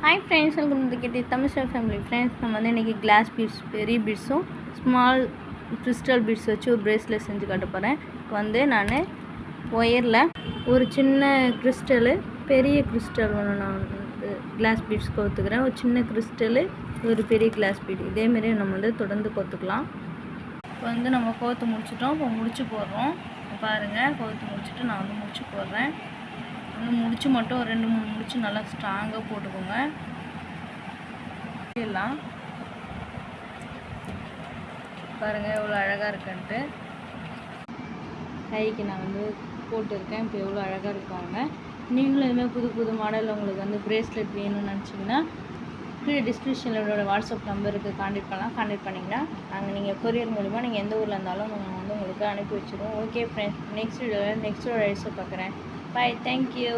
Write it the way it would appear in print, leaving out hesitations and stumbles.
Hi friends, welcome to கிட்டி Tamil star family. Friends, நம்ம வந்து இன்றைக்கி கிளாஸ் பீட்ஸ், பெரிய பீட்ஸும் ஸ்மால் கிறிஸ்டல் பீட்ஸ் வச்சு ஒரு பிரேஸ்லெட் செஞ்சு காட்ட போகிறேன். இப்போ வந்து நான் ஒயரில் ஒரு சின்ன கிறிஸ்டலு, பெரிய கிறிஸ்டல் ஒன்று நான் வந்து கிளாஸ் பீட்ஸ் கோத்துக்கிறேன். ஒரு சின்ன கிறிஸ்டலு, ஒரு பெரிய கிளாஸ் பீட், இதேமாரி நம்ம வந்து தொடர்ந்து கோத்துக்கலாம். இப்போ வந்து நம்ம கோத்து முடிச்சிட்டோம். இப்போ முடிச்சு போடுறோம். பாருங்கள், கோத்து முடிச்சுட்டு நான் வந்து முடிச்சு போடுறேன். முடிச்சு மட்டும் ஒரு 2-3 முடிச்சு நல்லா ஸ்ட்ராங்காக போட்டுக்கோங்க. எல்லாம் பாருங்கள் எவ்வளோ அழகாக இருக்குன்ட்டு. கைக்கு நான் வந்து போட்டிருக்கேன். இப்போ எவ்வளோ அழகாக இருக்காங்க. நீங்களும் இதுமாதிரி புது புது மாடலில் உங்களுக்கு வந்து பிரேஸ்லெட் வேணும்னு நினச்சிங்கன்னா கீழே டிஸ்கிரிப்ஷனில் என்னோட வாட்ஸ்அப் நம்பருக்கு கான்டெக்ட் பண்ணலாம். கான்டெக்ட் பண்ணிங்கன்னா நாங்கள் நீங்கள் கொரியர் மூலிமா நீங்கள் எந்த ஊரில் இருந்தாலும் நாங்கள் வந்து உங்களுக்கு அனுப்பி வச்சுருவோம். ஓகே ஃப்ரெண்ட்ஸ், நெக்ஸ்ட் வீடியோவில் நெக்ஸ்ட் ஒரு ஐடியா பார்க்குறேன். Bye. Thank you.